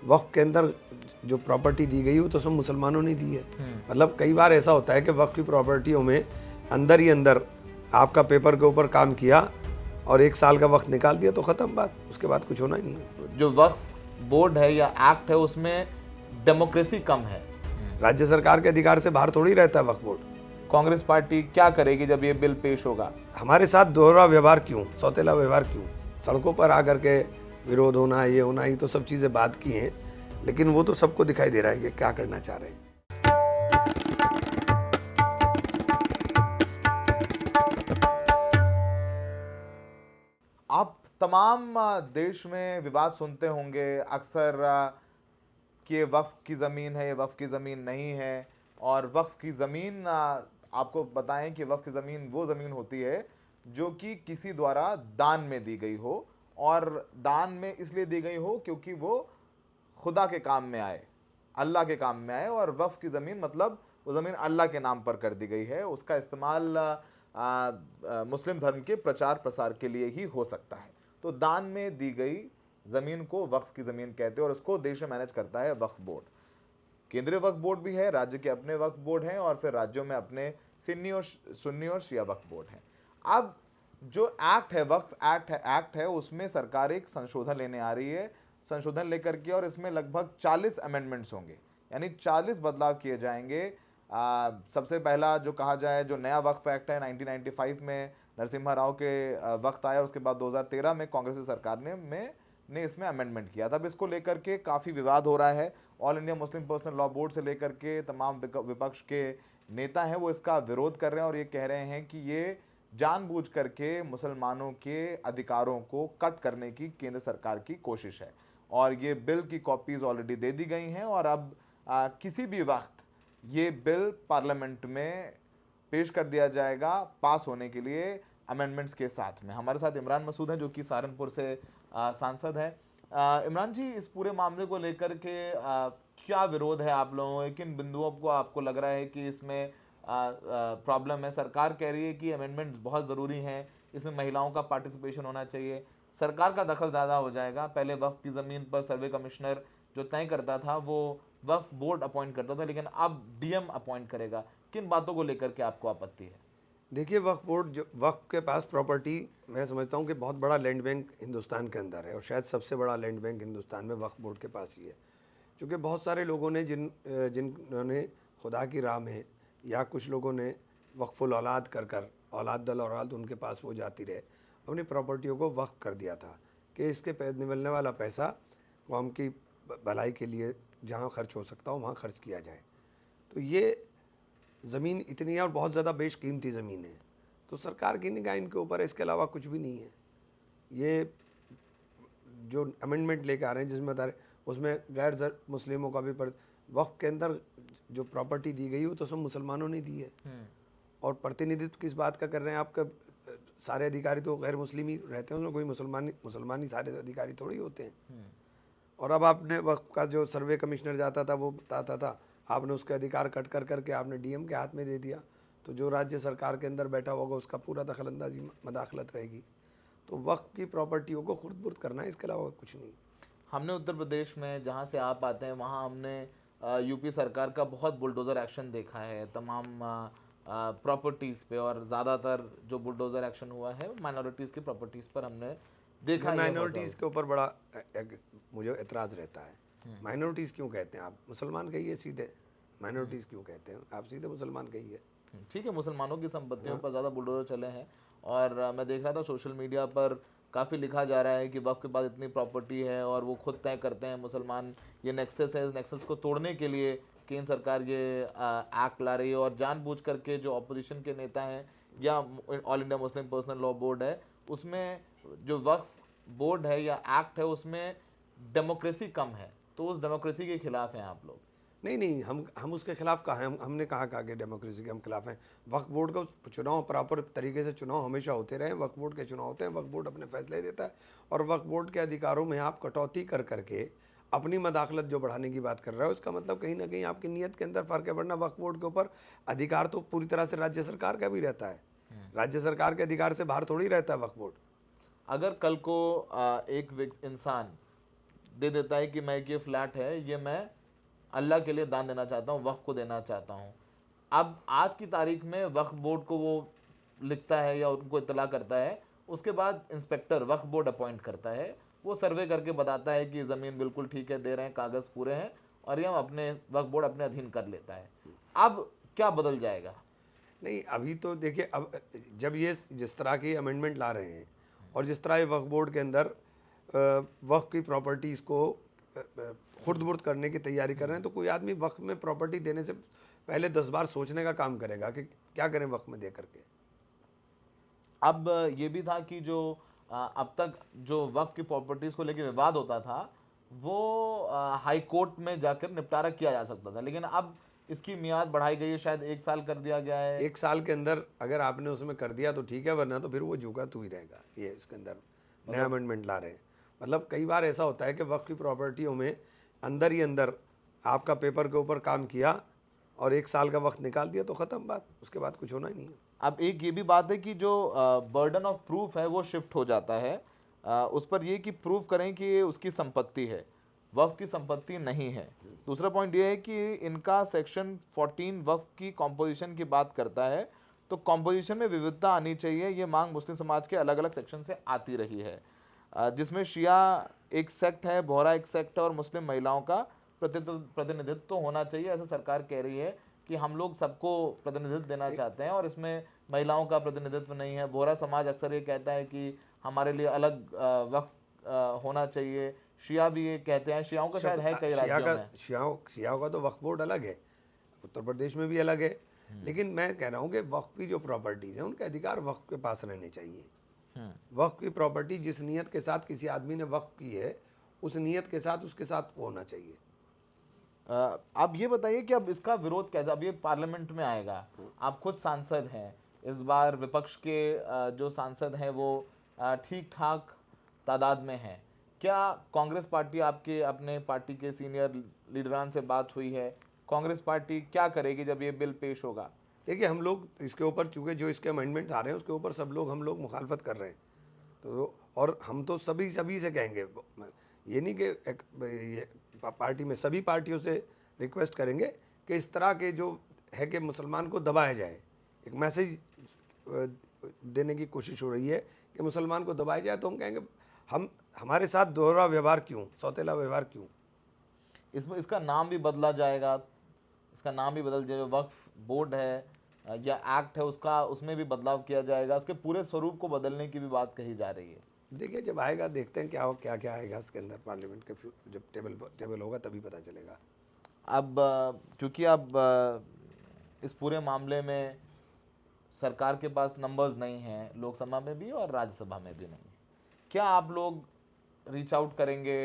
वक्फ के अंदर जो प्रॉपर्टी दी गई वो तो सब मुसलमानों ने दी है। मतलब कई बार ऐसा होता है कि वक्फ की प्रॉपर्टियों में अंदर ही अंदर आपका पेपर के ऊपर काम किया और 1 साल का वक्त निकाल दिया तो ख़त्म बात, उसके बाद कुछ होना ही नहीं है। जो वक्फ बोर्ड है या एक्ट है उसमें डेमोक्रेसी कम है। राज्य सरकार के अधिकार से बाहर थोड़ी रहता है वक्फ बोर्ड। कांग्रेस पार्टी क्या करेगी जब ये बिल पेश होगा? हमारे साथ दोहरा व्यवहार क्यों, सौतेला व्यवहार क्यों? सड़कों पर आकर के विरोध होना, ये होना, ये तो सब चीज़ें बात की हैं, लेकिन वो तो सबको दिखाई दे रहा है कि क्या करना चाह रहे हैं। आप तमाम देश में विवाद सुनते होंगे अक्सर कि ये वक्फ की ज़मीन है, ये वक्फ की ज़मीन नहीं है। और वक्फ की ज़मीन, आपको बताएं कि वक्फ की ज़मीन वो ज़मीन होती है जो कि किसी द्वारा दान में दी गई हो, और दान में इसलिए दी गई हो क्योंकि वो खुदा के काम में आए, अल्लाह के काम में आए। और वक्फ की ज़मीन मतलब वो ज़मीन अल्लाह के नाम पर कर दी गई है, उसका इस्तेमाल मुस्लिम धर्म के प्रचार प्रसार के लिए ही हो सकता है। तो दान में दी गई ज़मीन को वक्फ की ज़मीन कहते हैं, और उसको देश में मैनेज करता है वक्फ बोर्ड। केंद्रीय वक्फ बोर्ड भी है, राज्य के अपने वक्फ बोर्ड हैं, और फिर राज्यों में अपने सुन्नी और शिया वक्फ बोर्ड हैं। अब जो एक्ट है, वक्फ एक्ट है, उसमें सरकार एक संशोधन लेने आ रही है। संशोधन लेकर के, और इसमें लगभग 40 अमेंडमेंट्स होंगे, यानी 40 बदलाव किए जाएंगे। सबसे पहला जो कहा जाए, जो नया वक्फ एक्ट है 1995 में नरसिम्हा राव के वक्त आया, उसके बाद 2013 में कांग्रेस सरकार ने इसमें अमेंडमेंट किया था। अब इसको लेकर के काफ़ी विवाद हो रहा है। All India Muslim personal law board से लेकर के तमाम विपक्ष के नेता हैं, वो इसका विरोध कर रहे हैं और ये कह रहे हैं कि ये जानबूझ करके मुसलमानों के अधिकारों को कट करने की केंद्र सरकार की कोशिश है। और ये बिल की कॉपीज ऑलरेडी दे दी गई हैं, और अब किसी भी वक्त ये बिल पार्लियामेंट में पेश कर दिया जाएगा पास होने के लिए अमेंडमेंट्स के साथ में। हमारे साथ इमरान मसूद हैं जो कि सहारनपुर से सांसद हैं। इमरान जी, इस पूरे मामले को लेकर के क्या विरोध है आप लोगों के? किन बिंदुओं को आपको लग रहा है कि इसमें प्रॉब्लम है? सरकार कह रही है कि अमेंडमेंट बहुत ज़रूरी हैं, इसमें महिलाओं का पार्टिसिपेशन होना चाहिए, सरकार का दखल ज़्यादा हो जाएगा। पहले वक्फ की ज़मीन पर सर्वे कमिश्नर जो तय करता था वो वक्फ बोर्ड अपॉइंट करता था, लेकिन अब डीएम अपॉइंट करेगा। किन बातों को लेकर के आपको आपत्ति है? देखिए, वक्फ बोर्ड जो वक्फ के पास प्रॉपर्टी, मैं समझता हूँ कि बहुत बड़ा लैंड बैंक हिंदुस्तान के अंदर है, और शायद सबसे बड़ा लैंड बैंक हिंदुस्तान में वक्फ बोर्ड के पास ही है। क्योंकि बहुत सारे लोगों ने जिन्होंने खुदा की राह में, या कुछ लोगों ने वक्फुल औलाद कर औलाद दल औलाद उनके पास वो जाती रहे, अपनी प्रॉपर्टियों को वक्फ कर दिया था कि इसके मिलने वाला पैसा कौम की भलाई के लिए जहाँ खर्च हो सकता हो वहाँ खर्च किया जाए। तो ये ज़मीन इतनी है और बहुत ज़्यादा बेशकीमती ज़मीन है, तो सरकार की निगाह इनके ऊपर है, इसके अलावा कुछ भी नहीं है। ये जो अमेंडमेंट लेके आ रहे हैं जिसमें बता रहे, उसमें गैर मुस्लिमों का भी वक्फ के अंदर जो प्रॉपर्टी दी गई वो तो सब मुसलमानों ने दी है। और प्रतिनिधित्व किस बात का कर रहे हैं? आपका सारे अधिकारी तो गैर मुस्लिम ही रहते हैं, उसमें कोई मुसलमान ही सारे अधिकारी थोड़ी होते हैं। और अब आपने वक्फ का जो सर्वे कमिश्नर जाता था वो बताता था, आपने उसके अधिकार कट कर करके आपने डीएम के हाथ में दे दिया, तो जो राज्य सरकार के अंदर बैठा होगा उसका पूरा दखलंदाजी मदाखलत रहेगी। तो वक्फ की प्रॉपर्टियों को खुर्द-बुर्द करना है, इसके अलावा कुछ नहीं। हमने उत्तर प्रदेश में, जहाँ से आप आते हैं, वहाँ हमने यूपी सरकार का बहुत बुलडोज़र एक्शन देखा है तमाम प्रॉपर्टीज़ पे, और ज़्यादातर जो बुलडोज़र एक्शन हुआ है माइनॉरिटीज़ की प्रॉपर्टीज़ पर हमने देखा। माइनॉरिटीज़ के ऊपर बड़ा मुझे एतराज़ रहता है। माइनॉरिटीज़ क्यों कहते हैं आप? मुसलमान कहिए सीधे, माइनॉरिटीज़ क्यों कहते हैं आप? सीधे मुसलमान कहिए। ठीक है, मुसलमानों की संपत्तियों पर ज़्यादा बुलडोजर चले हैं। और मैं देख रहा था सोशल मीडिया पर काफ़ी लिखा जा रहा है कि वक्फ के बाद इतनी प्रॉपर्टी है और वो खुद तय करते हैं मुसलमान, ये नेक्सस है, इस नेक्सस को तोड़ने के लिए केंद्र सरकार ये एक्ट ला रही है। और जानबूझ करके जो अपोजिशन के नेता हैं या all India Muslim personal law board है, उसमें जो वक्फ बोर्ड है या एक्ट है उसमें डेमोक्रेसी कम है, तो उस डेमोक्रेसी के खिलाफ हैं आप लोग? नहीं, हम उसके खिलाफ कहाँ हैं? हमने कहा कि डेमोक्रेसी के हम खिलाफ हैं। वक्फ बोर्ड का चुनाव प्रॉपर तरीके से चुनाव हमेशा होते रहे। वक्फ बोर्ड के चुनाव होते हैं, वक्फ बोर्ड अपने फैसले देता है, और वक्फ बोर्ड के अधिकारों में आप कटौती कर करके अपनी मदाखलत जो बढ़ाने की बात कर रहे हो, इसका मतलब कहीं ना कहीं आपकी नीयत के अंदर फ़र्क है। वरना वक्फ बोर्ड के ऊपर अधिकार तो पूरी तरह से राज्य सरकार का भी रहता है। राज्य सरकार के अधिकार से बाहर थोड़ी रहता है वक्फ बोर्ड। अगर कल को एक इंसान दे देता है कि मैं ये फ्लैट है, ये मैं अल्लाह के लिए दान देना चाहता हूँ, वक्फ को देना चाहता हूँ। अब आज की तारीख में वक्फ बोर्ड को वो लिखता है या उनको इतला करता है, उसके बाद इंस्पेक्टर वक्फ बोर्ड अपॉइंट करता है, वो सर्वे करके बताता है कि ज़मीन बिल्कुल ठीक है, दे रहे हैं, कागज़ पूरे हैं, और ये हम अपने वक्फ बोर्ड अपने अधीन कर लेता है। अब क्या बदल जाएगा? नहीं, अभी तो देखिए, अब जब ये जिस तरह की अमेंडमेंट ला रहे हैं और जिस तरह ये वक्फ बोर्ड के अंदर वक्फ की प्रॉपर्टीज़ को खुर्द-बुर्द करने की तैयारी कर रहे हैं, तो कोई आदमी वक्फ में प्रॉपर्टी देने से पहले 10 बार सोचने का काम करेगा कि क्या करें वक्फ में दे करके। अब ये भी था कि जो अब तक जो वक्फ की प्रॉपर्टीज को लेकर विवाद होता था, वो हाई कोर्ट में जाकर निपटारा किया जा सकता था, लेकिन अब इसकी मियाद बढ़ाई गई है, शायद 1 साल कर दिया गया है। 1 साल के अंदर अगर आपने उसमें कर दिया तो ठीक है, वरना तो फिर वो झुका तू ही रहेगा। ये इसके अंदर नया अमेंडमेंट ला रहे हैं। मतलब कई बार ऐसा होता है कि वक्फ की प्रॉपर्टियों में अंदर ही अंदर आपका पेपर के ऊपर काम किया और 1 साल का वक्त निकाल दिया तो ख़त्म बात, उसके बाद कुछ होना ही नहीं है। अब एक ये भी बात है कि जो बर्डन ऑफ प्रूफ है वो शिफ्ट हो जाता है उस पर, ये कि प्रूफ करें कि ये उसकी संपत्ति है, वक्फ की संपत्ति नहीं है। दूसरा पॉइंट ये है कि इनका सेक्शन 14 वक्फ की कॉम्पोजिशन की बात करता है, तो कॉम्पोजिशन में विविधता आनी चाहिए, ये मांग मुस्लिम समाज के अलग अलग सेक्शन से आती रही है, जिसमें शिया एक सेक्ट है, बोहरा एक सेक्ट है, और मुस्लिम महिलाओं का प्रतिनिधित्व होना चाहिए। ऐसा सरकार कह रही है कि हम लोग सबको प्रतिनिधित्व देना चाहते हैं और इसमें महिलाओं का प्रतिनिधित्व नहीं है। बोहरा समाज अक्सर ये कहता है कि हमारे लिए अलग वक्फ होना चाहिए। शिया भी ये कहते हैं, शियाओं का शायद है कई राज्यों में। शियाओं का तो वक्फ बोर्ड अलग है, उत्तर प्रदेश में भी अलग है, लेकिन मैं कह रहा हूँ कि वक्फ की जो प्रॉपर्टीज़ हैं उनके अधिकार वक्फ के पास रहने चाहिए। वक्फ की प्रॉपर्टी जिस नीयत के साथ किसी आदमी ने वक्फ की है, उस नीयत के साथ उसके साथ वो होना चाहिए। आप ये बताइए कि अब इसका विरोध कैसे, अब ये पार्लियामेंट में आएगा, आप खुद सांसद हैं, इस बार विपक्ष के जो सांसद हैं वो ठीक ठाक तादाद में हैं, क्या कांग्रेस पार्टी, आपके अपने पार्टी के सीनियर लीडरान से बात हुई है? कांग्रेस पार्टी क्या करेगी जब ये बिल पेश होगा? देखिए, हम लोग इसके ऊपर, चूँकि जो इसके अमेंडमेंट आ रहे हैं उसके ऊपर सब लोग हम लोग मुखालफत कर रहे हैं, तो और हम तो सभी से कहेंगे, ये नहीं कि पार्टी में सभी पार्टियों से रिक्वेस्ट करेंगे कि इस तरह के जो है कि मुसलमान को दबाया जाए, एक मैसेज देने की कोशिश हो रही है कि मुसलमान को दबाया जाए, तो हम कहेंगे हमारे साथ दोहरा व्यवहार क्यों, सौतेला व्यवहार क्यों? इसमें इसका नाम भी बदला जाएगा, इसका नाम भी बदल जाएगा, वक्फ बोर्ड है या एक्ट है उसका, उसमें भी बदलाव किया जाएगा, उसके पूरे स्वरूप को बदलने की भी बात कही जा रही है। देखिए, जब आएगा देखते हैं क्या आएगा इसके अंदर, पार्लियामेंट के जब टेबल होगा तभी पता चलेगा। अब क्योंकि अब इस पूरे मामले में सरकार के पास नंबर्स नहीं हैं, लोकसभा में भी और राज्यसभा में भी नहीं, क्या आप लोग रीच आउट करेंगे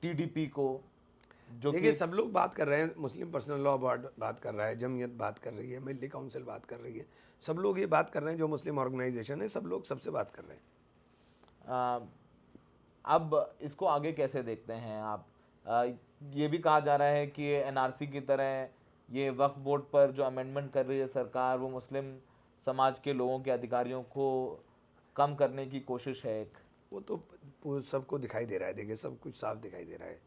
टीडीपी को? जो देखिए, सब लोग बात कर रहे हैं, मुस्लिम पर्सनल लॉ बोर्ड बात कर रहा है, जमीयत बात कर रही है, मिलिट्री काउंसिल बात कर रही है, सब लोग ये बात कर रहे हैं, जो मुस्लिम ऑर्गेनाइजेशन है सब लोग सबसे बात कर रहे हैं। अब इसको आगे कैसे देखते हैं आप? ये भी कहा जा रहा है कि एनआरसी की तरह ये वक्फ बोर्ड पर जो अमेंडमेंट कर रही है सरकार, वो मुस्लिम समाज के लोगों के अधिकारियों को कम करने की कोशिश है एक। वो तो सबको दिखाई दे रहा है, देखिए सब कुछ साफ दिखाई दे रहा है।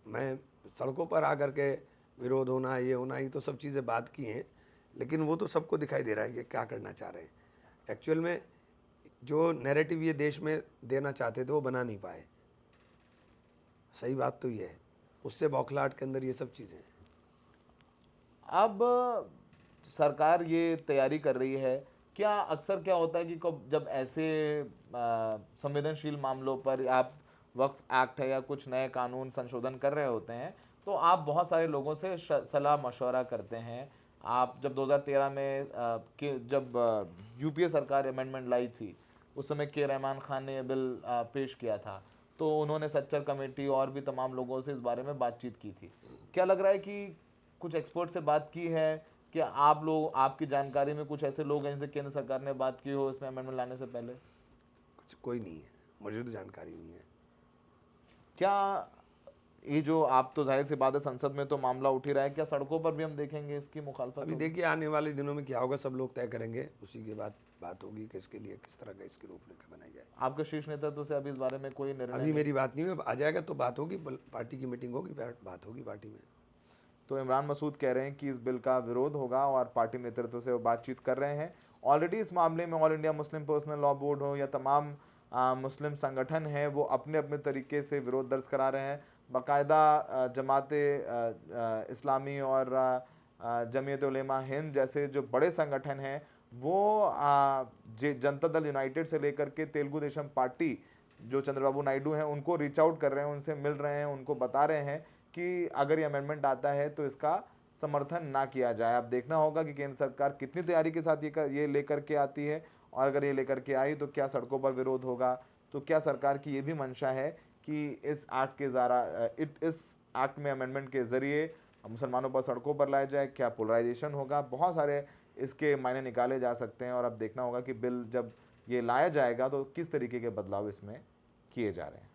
मैं सड़कों पर आकर के विरोध होना, ये होना, ये तो सब चीज़ें बात की हैं, लेकिन वो तो सबको दिखाई दे रहा है कि क्या करना चाह रहे हैं। एक्चुअल में जो नैरेटिव ये देश में देना चाहते थे वो बना नहीं पाए, सही बात तो ये है, उससे बौखलाहट के अंदर ये सब चीज़ें हैं। अब सरकार ये तैयारी कर रही है, क्या अक्सर क्या होता है कि जब ऐसे संवेदनशील मामलों पर आप वक्फ एक्ट है या कुछ नए कानून संशोधन कर रहे होते हैं, तो आप बहुत सारे लोगों से सलाह मशवरा करते हैं। आप जब 2013 में जब यूपीए सरकार अमेंडमेंट लाई थी, उस समय के रहमान खान ने यह बिल पेश किया था, तो उन्होंने सच्चर कमेटी और भी तमाम लोगों से इस बारे में बातचीत की थी। क्या लग रहा है कि कुछ एक्सपर्ट से बात की है? क्या आप लोग, आपकी जानकारी में कुछ ऐसे लोग हैं जिनसे केंद्र सरकार ने बात की हो इसमें अमेंडमेंट लाने से पहले? कोई नहीं है, मुझे तो जानकारी नहीं है। क्या ये जो आप तो जाहिर सी बात है संसद में तो मामला उठ ही रहा है, क्या सड़कों पर भी हम देखेंगे इसकी मुखालफत अभी होगी? देखिए आने वाले दिनों में क्या होगा, सब लोग तय करेंगे, उसी के बाद बात होगी कि इसके लिए किस तरह का इसकी रूपरेखा बनाई जाए। आपके शीर्ष नेतृत्व से अभी इस बारे में कोई निर्णय अभी नहीं? मेरी बात नहीं हुई, आ जाएगा तो बात होगी, पार्टी की मीटिंग होगी, बात होगी पार्टी में। तो इमरान मसूद कह रहे हैं कि इस बिल का विरोध होगा और पार्टी नेतृत्व से वो बातचीत कर रहे हैं। ऑलरेडी इस मामले में all India Muslim personal law board हो या तमाम मुस्लिम संगठन हैं, वो अपने अपने तरीके से विरोध दर्ज करा रहे हैं। बाकायदा जमाते इस्लामी और जमीयत उलेमा हिंद जैसे जो बड़े संगठन हैं, वो जनता दल यूनाइटेड से लेकर के तेलुगु देशम पार्टी जो चंद्रबाबू नायडू हैं उनको रीच आउट कर रहे हैं, उनसे मिल रहे हैं, उनको बता रहे हैं कि अगर ये अमेंडमेंट आता है तो इसका समर्थन ना किया जाए। अब देखना होगा कि केंद्र सरकार कितनी तैयारी के साथ ये लेकर के आती है, और अगर ये लेकर के आई तो क्या सड़कों पर विरोध होगा, तो क्या सरकार की ये भी मंशा है कि इस एक्ट में अमेंडमेंट के ज़रिए मुसलमानों पर सड़कों पर लाया जाए, क्या पोलराइजेशन होगा, बहुत सारे इसके मायने निकाले जा सकते हैं। और अब देखना होगा कि बिल जब ये लाया जाएगा तो किस तरीके के बदलाव इसमें किए जा रहे हैं।